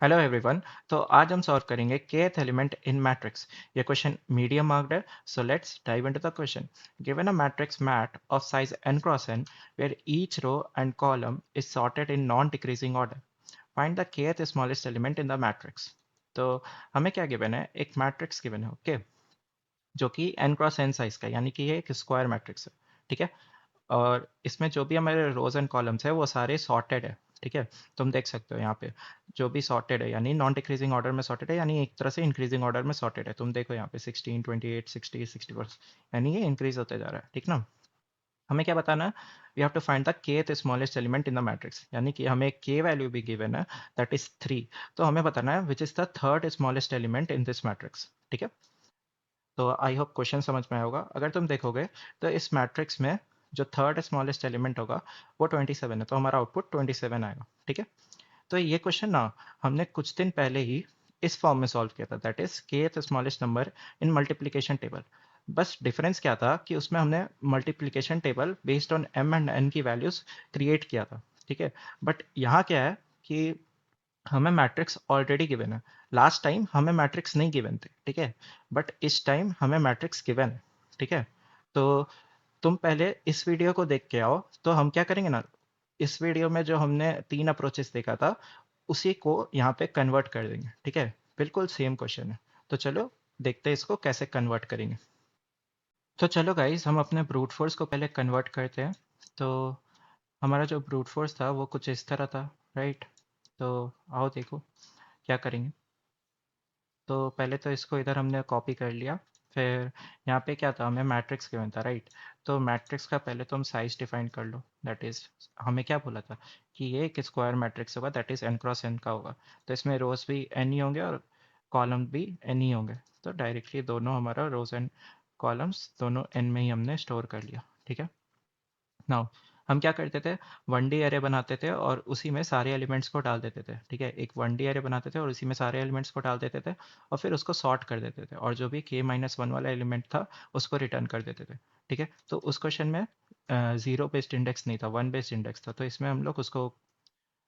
Hello everyone. तो आज हम सॉल्व करेंगे kth एलिमेंट इन मैट्रिक्स। ये क्वेश्चन मीडियम मार्क्ड है, so let's dive into the question. Given a matrix mat of size n cross n where each row and column is sorted in non decreasing order, find the kth smallest element in the matrix। तो हमें क्या given है, एक matrix given है, okay, जो कि n cross n size का है, यानी कि ये एक स्क्वायर मैट्रिक्स है। ठीक है, और इसमें जो भी हमारे रोज एंड कॉलम्स है वो सारे सॉर्टेड है। ठीक है, तुम देख सकते हो यहाँ पे जो भी सॉर्टेड है, यानी नॉन डिक्रीजिंग ऑर्डर में सॉर्टेड है, यानी एक तरह से इंक्रीजिंग ऑर्डर में सॉर्टेड है। तुम देखो यहाँ पे 16, 28, 60, 64, यानी ये इंक्रीज होते जा रहा है। ठीक ना, हमें क्या बताना है, we have to find the kth smallest element in the matrix, यानी कि हमें k वैल्यू भी गिवन है, दैट इज 3। तो हमें बताना है which is the third smallest element in this matrix. ठीक है, तो आई होप क्वेश्चन समझ में आया होगा। अगर तुम देखोगे तो इस मैट्रिक्स में जो थर्ड स्मॉलेस्ट एलिमेंट होगा वो 27 है, तो हमारा आउटपुट 27 आएगा। ठीक है, तो ये क्वेश्चन ना हमने कुछ दिन पहले ही इस फॉर्म में सॉल्व किया था, that is kth smallest number in multiplication table. बस डिफरेंस क्या था कि उसमें हमने multiplication table based on m and n की वैल्यूज क्रिएट किया था। ठीक है, बट यहाँ क्या है कि हमें मैट्रिक्स ऑलरेडी गिवन है। लास्ट टाइम हमें मैट्रिक्स नहीं गिवन थे, ठीक है, बट इस टाइम हमें मैट्रिक्स गिवन है। ठीक है, तो तुम पहले इस वीडियो को देख के आओ, तो हम क्या करेंगे ना, इस वीडियो में जो हमने 3 अप्रोचेस देखा था उसी को यहाँ पे कन्वर्ट कर देंगे। ठीक है, बिल्कुल सेम क्वेश्चन है, तो चलो देखते हैं इसको कैसे कन्वर्ट करेंगे। तो चलो गाइज, हम अपने ब्रूट फोर्स को पहले कन्वर्ट करते हैं। तो हमारा जो ब्रूट फोर्स था वो कुछ इस तरह था, राइट। तो आओ देखो क्या करेंगे। तो पहले तो इसको इधर हमने कॉपी कर लिया। फिर यहाँ पे क्या था, हमें मैट्रिक्स गिवन था, राइट। तो मैट्रिक्स का पहले तो हम साइज डिफाइन कर लो, दैट इज हमें क्या बोला था कि ये एक स्क्वायर मैट्रिक्स होगा, that is n cross n का होगा। तो इसमें रोज भी n ही होंगे और कॉलम भी n ही होंगे। तो डायरेक्टली दोनों हमारा रोज एंड कॉलम्स दोनों n में ही हमने स्टोर कर लिया। ठीक है, नाउ हम क्या करते थे, वन डी एरे बनाते थे और उसी में सारे एलिमेंट्स को डाल देते थे। ठीक है, एक वन डी एरे बनाते थे और उसी में सारे एलिमेंट्स को डाल देते थे और फिर उसको सॉर्ट कर देते थे, और जो भी k-1 वाला एलिमेंट था उसको रिटर्न कर देते थे। ठीक है, तो उस क्वेश्चन में जीरो बेस्ड इंडेक्स नहीं था, वन बेस्ड इंडेक्स था। तो इसमें हम लोग उसको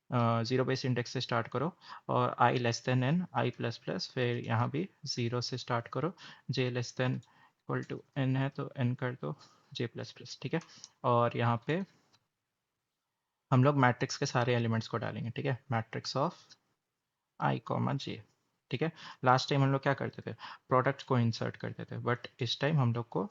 जीरो बेस्ड इंडेक्स से स्टार्ट करो, और i less than n, i plus plus, फिर यहाँ भी जीरो से स्टार्ट करो, j less than equal to n है तो n कर दो, j प्लस प्लस। ठीक है, और यहाँ पे हम लोग मैट्रिक्स के सारे एलिमेंट्स को डालेंगे। ठीक है, मैट्रिक्स ऑफ आई कॉमा जे। ठीक है, लास्ट टाइम हम लोग क्या करते थे, प्रोडक्ट को इंसर्ट करते थे, बट इस टाइम हम लोग को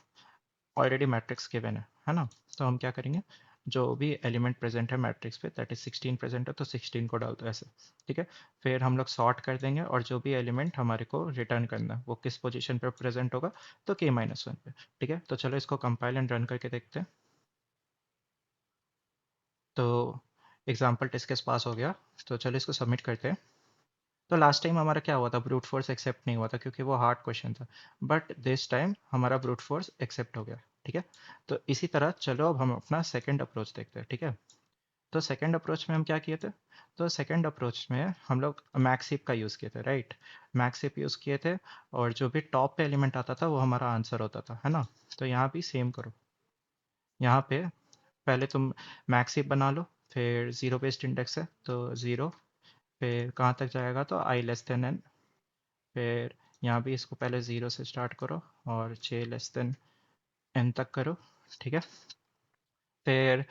ऑलरेडी मैट्रिक्स गिवन है ना। तो हम क्या करेंगे, जो भी एलिमेंट प्रेजेंट है मैट्रिक्स पे, दैट इज 16 प्रेजेंट है तो 16 को डाल दो ऐसे। ठीक है, फिर हम लोग सॉर्ट कर देंगे और जो भी एलिमेंट हमारे को रिटर्न करना है वो किस पोजीशन पे प्रेजेंट होगा, तो k-1 पे। ठीक है, तो चलो इसको कंपाइल एंड रन करके देखते हैं। तो एग्जाम्पल टेस्ट केस पास हो गया, तो चलो इसको सबमिट करते हैं। तो लास्ट टाइम हमारा क्या हुआ था, ब्रूट फोर्स एक्सेप्ट नहीं हुआ था क्योंकि वो हार्ड क्वेश्चन था, बट दिस टाइम हमारा ब्रूट फोर्स एक्सेप्ट हो गया। ठीक है, तो इसी तरह चलो अब हम अपना सेकंड अप्रोच देखते हैं। ठीक है, तो सेकंड अप्रोच में हम क्या किए थे, तो सेकंड अप्रोच में हम लोग मैक्सिप का यूज़ किए थे, राइट। मैक्सिप यूज़ किए थे और जो भी टॉप पे एलिमेंट आता था वो हमारा आंसर होता था, है ना। तो यहाँ भी सेम करो, यहाँ पे पहले तुम मैक्सिप बना लो, फिर जीरो बेस्ड इंडेक्स है तो ज़ीरो, फिर कहाँ तक जाएगा तो आई लेस देन एन, फिर यहाँ भी इसको पहले ज़ीरो से स्टार्ट करो और जे लेस देन एन तक करो। ठीक है, फिर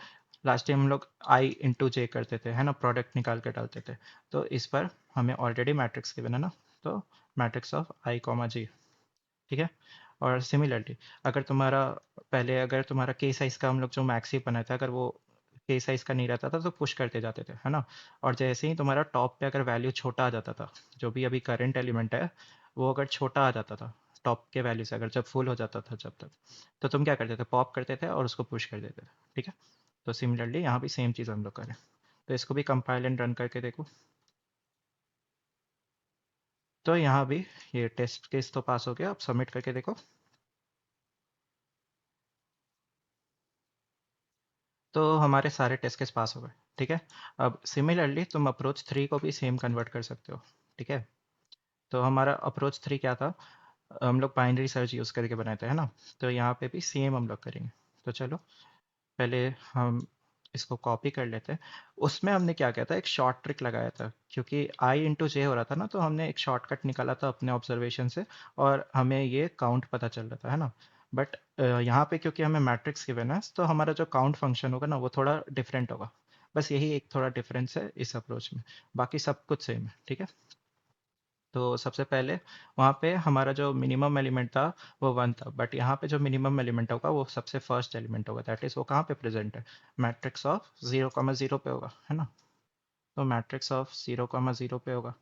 लास्ट टाइम हम लोग आई इंटू जे करते थे, है ना, प्रोडक्ट निकाल के डालते थे। तो इस पर हमें ऑलरेडी मैट्रिक्स गिवन है ना, तो मैट्रिक्स ऑफ आई कॉमा जी। ठीक है, और सिमिलरली अगर तुम्हारा के साइज का हम लोग जो मैक्सी बनाया था, अगर वो के साइज का नहीं रहता था तो पुश करते जाते थे, है ना। और जैसे ही तुम्हारा टॉप पे अगर वैल्यू छोटा आ जाता था, जो भी अभी करंट एलिमेंट है वो अगर छोटा आ जाता था टॉप के वैल्यू से, अगर जब फुल हो जाता था जब तक, तो तुम क्या करते थे, पॉप करते थे और उसको पुश कर देते थे। ठीक है, तो सिमिलरली यहाँ भी सेम चीज़ हम लोग करें। तो इसको भी कंपाइल एंड रन करके देखो। तो यहाँ भी ये टेस्ट केस तो पास हो गया, अब सबमिट करके देखो। तो हमारे सारे टेस्ट केस पास हो गए। ठीक है, अब सिमिलरली तुम अप्रोच 3 को भी सेम कन्वर्ट कर सकते हो। ठीक है, तो हमारा अप्रोच 3 क्या था, हम लोग बाइनरी सर्च यूज़ करके बनाए थे, है ना। तो यहाँ पे भी सेम हम लोग करेंगे। तो चलो पहले हम इसको कॉपी कर लेते हैं। उसमें हमने क्या किया था, एक शॉर्ट ट्रिक लगाया था, क्योंकि आई इंटू जे हो रहा था ना, तो हमने एक शॉर्टकट निकाला था अपने ऑब्जर्वेशन से, और हमें ये काउंट पता चल रहा था, है ना। बट यहाँ पे क्योंकि हमें मैट्रिक्स गिवन है, तो हमारा जो काउंट फंक्शन होगा ना, वो थोड़ा डिफरेंट होगा। बस यही एक थोड़ा डिफरेंस है इस अप्रोच में, बाकी सब कुछ सेम है, ठीक है। तो सबसे पहले वहाँ पे हमारा जो मिनिमम एलिमेंट था वो वन था, बट यहाँ पे जो मिनिमम एलिमेंट होगा वो सबसे फर्स्ट एलिमेंट होगा, दैट इज वो कहाँ पे प्रेजेंट है, मैट्रिक्स ऑफ 0,0 पे होगा, है ना। तो मैट्रिक्स ऑफ 0,0 पे होगा,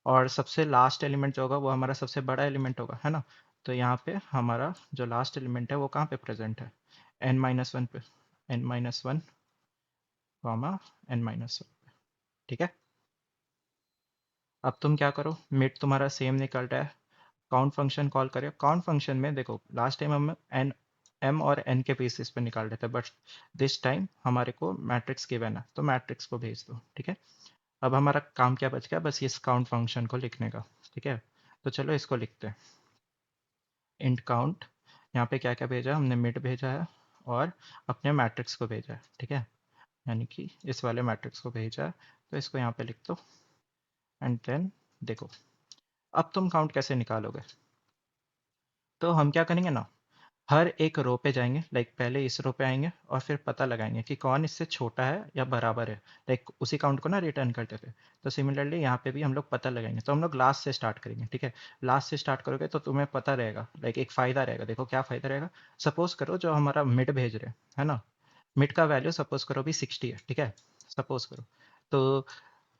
और सबसे लास्ट एलिमेंट जो होगा वो हमारा सबसे बड़ा एलिमेंट होगा, है ना। तो यहाँ पे हमारा जो लास्ट एलिमेंट है वो कहाँ पे प्रेजेंट है, n-1 पे, n-1 कॉमा n-1, ठीक है। अब तुम क्या करो, मिड तुम्हारा सेम निकल रहा है, काउंट फंक्शन कॉल करें। काउंट फंक्शन में देखो, लास्ट टाइम हम एन एम और एन के बेसिस पे निकाल रहे थे, बट दिस टाइम हमारे को मैट्रिक्स गिवन है, तो मैट्रिक्स को भेज दो, ठीक है। अब हमारा काम क्या बच गया, बस इस काउंट फंक्शन को लिखने का, ठीक है। तो चलो इसको लिखते हैं, इंट काउंट। यहाँ पे क्या क्या भेजा हमने, मिड भेजा है और अपने मैट्रिक्स को भेजा है, ठीक है, यानी कि इस वाले मैट्रिक्स को भेजा है। तो इसको यहाँ पे लिख दो, एंड देन देखो, अब तुम काउंट कैसे निकालोगे। तो हम क्या करेंगे ना, हर एक रो पे जाएंगे, लाइक पहले इस रो पे आएंगे और फिर पता लगाएंगे कि कौन इससे छोटा है या बराबर है, लाइक उसी काउंट को ना रिटर्न करते थे। तो सिमिलरली यहाँ पे भी हम लोग पता लगाएंगे, तो हम लोग लास्ट से स्टार्ट करेंगे, ठीक है। लास्ट से स्टार्ट करोगे तो तुम्हें पता रहेगा, लाइक एक फ़ायदा रहेगा, देखो क्या फ़ायदा रहेगा। सपोज करो जो हमारा मिड भेज रहे हैं, है ना, मिड का वैल्यू सपोज करो भी 60 है, ठीक है, सपोज करो। तो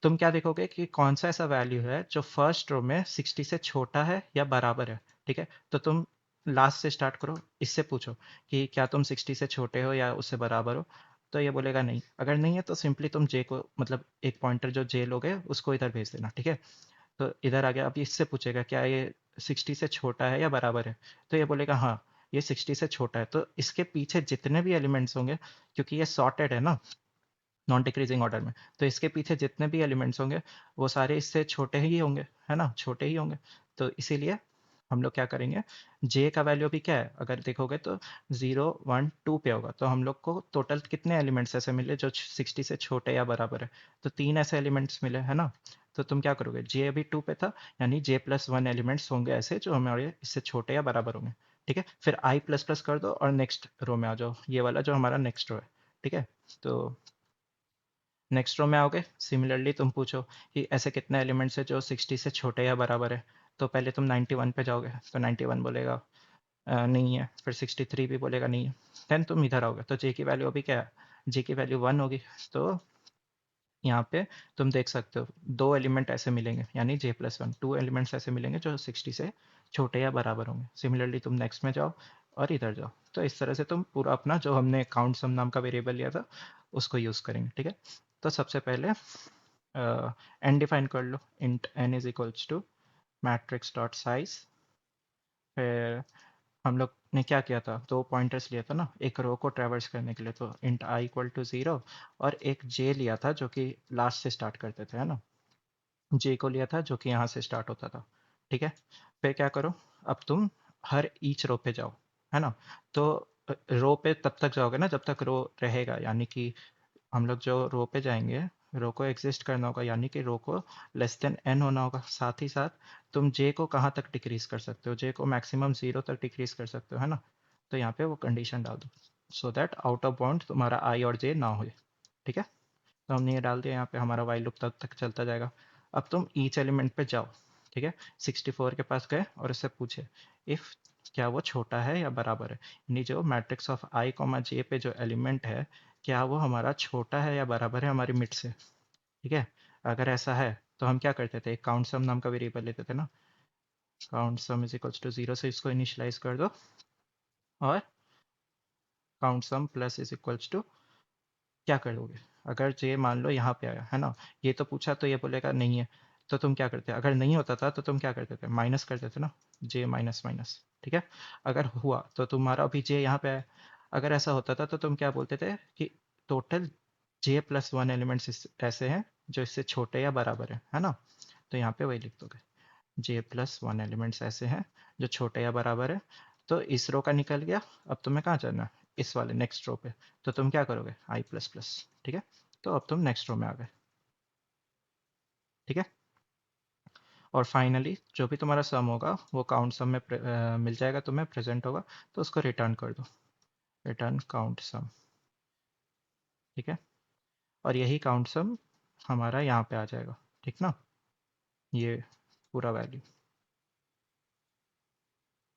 तुम क्या देखोगे कि कौन सा ऐसा वैल्यू है जो फर्स्ट रो में 60 से छोटा है या बराबर है, ठीक है। तो तुम लास्ट से स्टार्ट करो, इससे पूछो कि क्या तुम 60 से छोटे हो या उससे बराबर हो। तो ये बोलेगा नहीं, अगर नहीं है तो सिंपली तुम जे को, मतलब एक पॉइंटर जो जे लोगे उसको इधर भेज देना, ठीक है। तो इधर आ गया, अब इससे पूछेगा क्या ये 60 से छोटा है या बराबर है। तो ये बोलेगा हाँ, ये 60 से छोटा है। तो इसके पीछे जितने भी एलिमेंट्स होंगे, क्योंकि ये सॉर्टेड है ना, नॉन डिक्रीजिंग ऑर्डर में, तो इसके पीछे जितने भी एलिमेंट्स होंगे वो सारे इससे छोटे ही होंगे, है ना, छोटे ही होंगे। तो इसीलिए हम लोग क्या करेंगे, जे का वैल्यू भी क्या है, अगर देखोगे तो 0, 1, 2 पे होगा। तो हम लोग को टोटल कितने एलिमेंट्स ऐसे मिले जो 60 से छोटे या बराबर है, तो 3 ऐसे एलिमेंट्स मिले, है ना। तो तुम क्या करोगे, जे अभी 2 पे था, यानी J+1 एलिमेंट्स होंगे ऐसे जो हमारे इससे छोटे या बराबर होंगे, ठीक है। फिर आई प्लस प्लस कर दो और नेक्स्ट रो में आ जाओ, ये वाला जो हमारा नेक्स्ट रो है, ठीक है। तो नेक्स्ट रो में आओगे, सिमिलरली तुम पूछो कि ऐसे कितने एलिमेंट्स है जो 60 से छोटे या बराबर है। तो पहले तुम 91 पे जाओगे, तो 91 बोलेगा नहीं है, फिर 63 भी बोलेगा नहीं है। देन तुम इधर आओगे, तो जे की वैल्यू अभी क्या है, जे की वैल्यू 1 होगी। तो यहाँ पे तुम देख सकते हो दो एलिमेंट ऐसे मिलेंगे, यानी J+1, 2 एलिमेंट्स ऐसे मिलेंगे जो 60 से छोटे या बराबर होंगे। सिमिलरली तुम नेक्स्ट में जाओ और इधर जाओ। तो इस तरह से तुम पूरा अपना जो हमने काउंट सम नाम का वेरिएबल लिया था उसको यूज़ करेंगे, ठीक है। तो सबसे पहले एन डिफाइन कर लो, int N is equals to matrix dot size. फिर हम लोग ने क्या किया था, दो पॉइंटर्स लिया था ना, एक रो को ट्रेवर्स करने के लिए, तो इंट आई इक्वल टू 0, और एक जे लिया था जो कि लास्ट से स्टार्ट करते थे, है ना। जे को लिया था जो कि यहाँ से स्टार्ट होता था, ठीक है। फिर क्या करो, अब तुम हर ईच रो पे जाओ, है ना। तो रो पे तब तक जाओगे ना जब तक रो रहेगा, यानी कि हम लोग जो रो पे जाएंगे, रो को एग्जिस्ट करना होगा, यानी कि रो को लेस देन एन होना होगा। साथ ही साथ तुम जे को कहाँ तक डिक्रीज कर सकते हो, जे को मैक्सिमम 0 तक डिक्रीज कर सकते हो, है ना। तो यहाँ पे वो कंडीशन डाल दो, so that out of bound तुम्हारा आई और जे ना हो, ठीक है। तो हमने ये डाल दिया, यहाँ पे हमारा वाइल लूप तब तक चलता जाएगा। अब तुम ईच एलिमेंट पे जाओ, ठीक है। 64 के पास गए और उससे पूछे इफ़ क्या वो छोटा है या बराबर है, यानी जो मैट्रिक्स ऑफ आई कॉमा जे पे जो एलिमेंट है, क्या वो हमारा छोटा है या बराबर है हमारी मिड से, ठीक है। अगर ऐसा है तो हम क्या करते थे, एक काउंट सम नाम का वेरिएबल लेते थे ना, count sum is equals to 0 से इसको इनिशियलाइज कर दो, और count sum plus is equals to क्या करोगे, अगर जे मान लो यहाँ पे आया, है ना, ये तो पूछा तो ये बोलेगा नहीं है, तो तुम क्या करते, अगर नहीं होता था तो तुम क्या करते थे, माइनस करते थे ना, जे माइनस माइनस, ठीक है। अगर हुआ तो तुम्हारा अभी जे यहाँ पे आया, अगर ऐसा होता था तो तुम क्या बोलते थे कि टोटल J+1 एलिमेंट्स ऐसे हैं जो इससे छोटे या बराबर है ना। तो यहाँ पे वही लिख दोगे, J+1 एलिमेंट्स ऐसे हैं जो छोटे या बराबर है। तो इस रो का निकल गया, अब तुम्हें कहाँ जाना है, इस वाले नेक्स्ट रो पे, तो तुम क्या करोगे i प्लस प्लस, ठीक है। तो अब तुम नेक्स्ट रो में आ गए, ठीक है। और फाइनली जो भी तुम्हारा सम होगा वो काउंट सम में मिल जाएगा, तुम्हें प्रेजेंट होगा, तो उसको रिटर्न कर दो, रिटर्न काउंट सम, ठीक है। और यही काउंट सम हमारा यहाँ पे आ जाएगा, ठीक ना, ये पूरा वैल्यू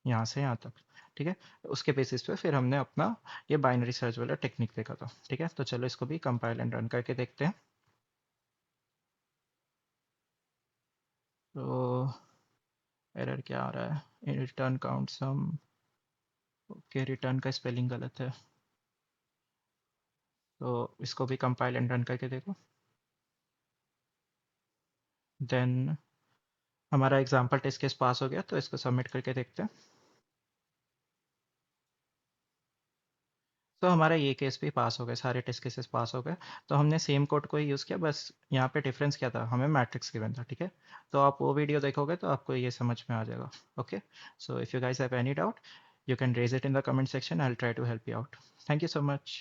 यहाँ से यहाँ तक, ठीक है। उसके बेसिस पे फिर हमने अपना ये बाइनरी सर्च वाला टेक्निक देखा था, ठीक है। तो चलो इसको भी कंपाइल एंड रन करके देखते हैं। तो एरर क्या आ रहा है, रिटर्न काउंट सम, ओके रिटर्न का स्पेलिंग गलत है, तो इसको भी कंपाइल एंड रन करके देखो। देन हमारा एग्जाम्पल टेस्ट केस पास हो गया, तो इसको सबमिट करके देखते हैं। तो हमारा ये केस भी पास हो गया, सारे टेस्ट केसेस पास हो गए। तो हमने सेम कोड को ही यूज़ किया, बस यहाँ पे डिफरेंस क्या था, हमें मैट्रिक्स गिवन था, ठीक है। तो आप वो वीडियो देखोगे तो आपको ये समझ में आ जाएगा। Okay, so if you guys have any doubt, you can raise it in the comment section. I'll try to help you out. Thank you so much.